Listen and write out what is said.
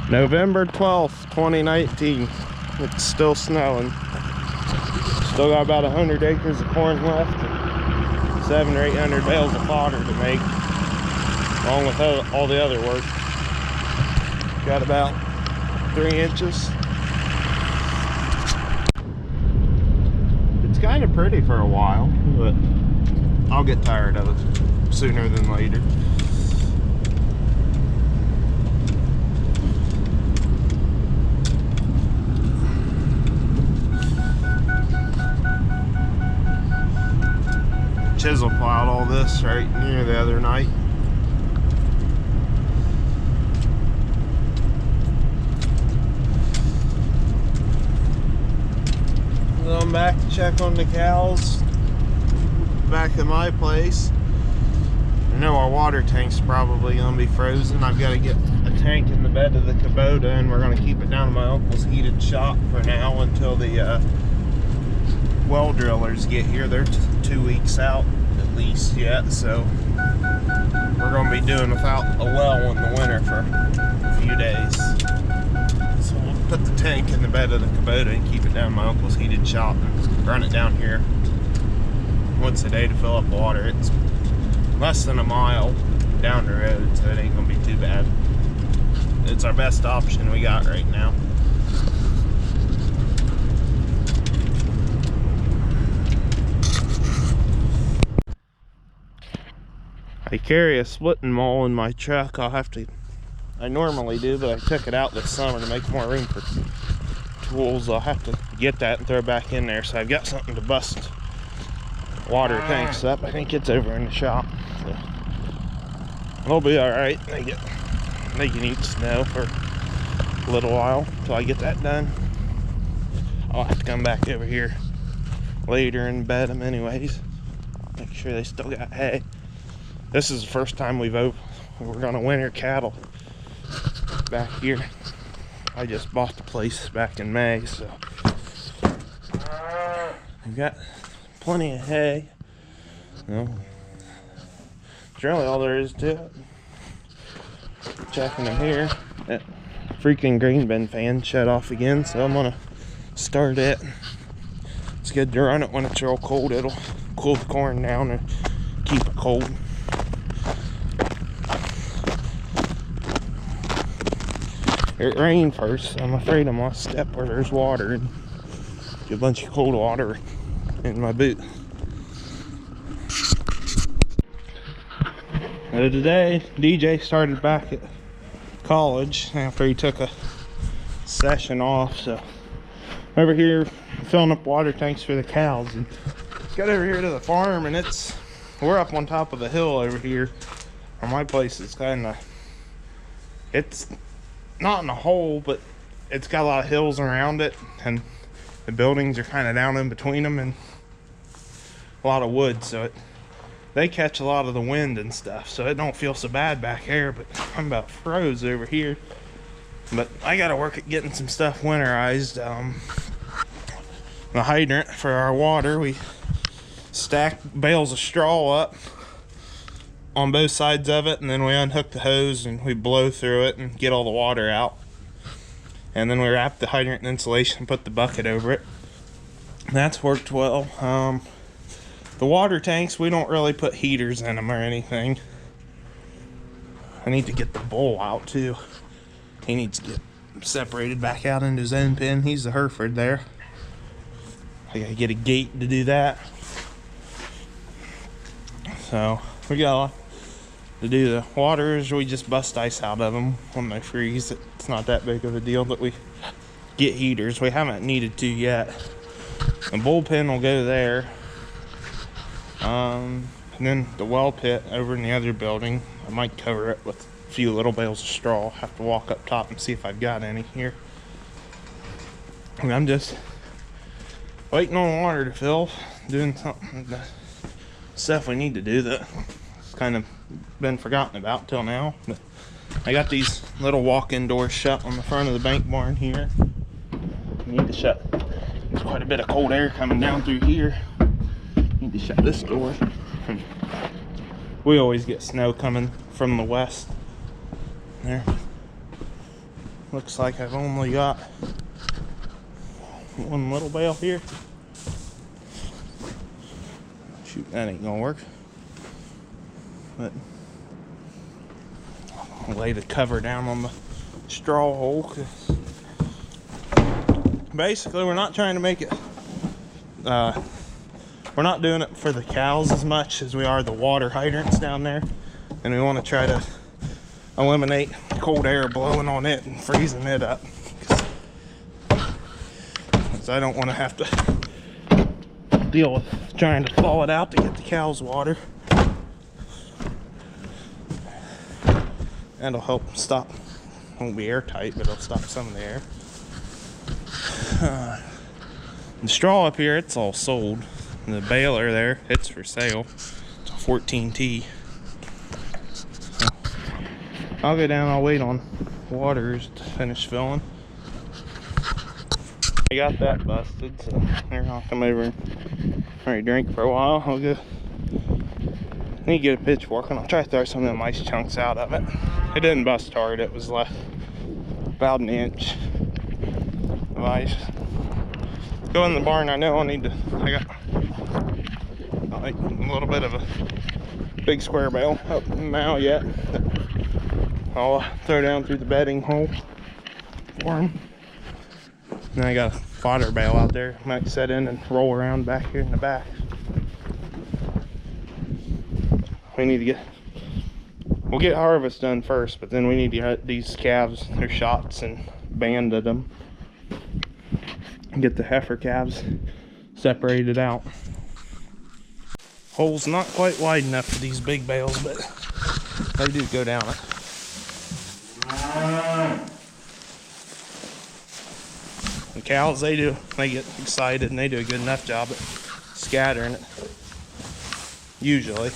November 12th, 2019. It's still snowing. Still got about 100 acres of corn left and 700 or 800 bales of fodder to make, along with all the other work. Got about 3 inches. It's kind of pretty for a while, but I'll get tired of it sooner than later. Chisel plowed all this right near the other night. I'm back to check on the cows back at my place. I know our water tank's probably gonna be frozen. I've got to get a tank in the bed of the Kubota, and we're gonna keep it down to my uncle's heated shop for now until the well drillers get here. They're 2 weeks out at least yet, so we're gonna be doing without a well in the winter for a few days. So we'll put the tank in the bed of the Kubota and keep it down my uncle's heated shop and run it down here once a day to fill up water. It's less than a mile down the road, so it ain't gonna be too bad. It's our best option we got right now. I carry a splitting maul in my truck. I normally do, but I took it out this summer to make more room for tools. I'll have to get that and throw it back in there, so I've got something to bust water tanks up. I think it's over in the shop, so it'll be all right. They can eat snow for a little while until I get that done. I'll have to come back over here later and bed them anyways, make sure they still got hay. This is the first time we're gonna winter cattle back here. I just bought the place back in May, so we've got plenty of hay. That's really all there is to it. Checking them here. That freaking grain bin fan shut off again, so I'm gonna start it. It's good to run it when it's real cold. It'll cool the corn down and keep it cold. It rained first, so I'm afraid I'm gonna step where there's water and get a bunch of cold water in my boot. So today, DJ started back at college after he took a session off, so over here filling up water tanks for the cows, and got over here to the farm, and we're up on top of the hill over here. On my place, it's not in a hole, but it's got a lot of hills around it, and the buildings are kind of down in between them, and a lot of wood, so they catch a lot of the wind and stuff, so it don't feel so bad back here. But I'm about froze over here. But I gotta work at getting some stuff winterized. The hydrant for our water, we stack bales of straw up on both sides of it, and then we unhook the hose and we blow through it and get all the water out, and then we wrap the hydrant in insulation and put the bucket over it. That's worked well. The water tanks, we don't really put heaters in them or anything. I need to get the bull out too. He needs to get separated back out into his own pen. He's the Hereford there. I gotta get a gate to do that. So we got a lot to do. The waters, we just bust ice out of them when they freeze. It's not that big of a deal, but we get heaters. We haven't needed to yet. The bullpen will go there. And then the well pit over in the other building, I might cover it with a few little bales of straw. I'll have to walk up top and see if I've got any here. And I'm just waiting on water to fill, doing something, the stuff we need to do that's kind of been forgotten about till now. But I got these little walk-in doors shut on the front of the bank barn here. Need to shut. There's quite a bit of cold air coming down through here. Need to shut this door. We always get snow coming from the west there. Looks like I've only got one little bale here. Shoot, that ain't gonna work. But I'll lay the cover down on the straw hole, 'cause basically we're not trying to make it we're not doing it for the cows as much as we are the water hydrants down there, and we want to try to eliminate cold air blowing on it and freezing it up, because I don't want to have to deal with trying to thaw it out to get the cows water. That'll help stop, won't be airtight, but it'll stop some of the air. The straw up here, it's all sold. The baler there, it's for sale. It's a 14T. So I'll go down, I'll wait on waters to finish filling. I got that busted, so here, I'll come over and already drink for a while. I'll go, I need to get a pitchfork and I'll try to throw some of them ice chunks out of it. It didn't bust hard, it was left about an inch of ice. Go in the barn. I know I need to, I got like a little bit of a big square bale up now yet. I'll throw down through the bedding hole for him. And I got a fodder bale out there. Might set in and roll around back here in the back. We need to get, we'll get harvest done first, but then we need to get these calves their shots and banded them. Get the heifer calves separated out. Hole's not quite wide enough for these big bales, but they do go down it. The cows, they get excited and they do a good enough job at scattering it, usually.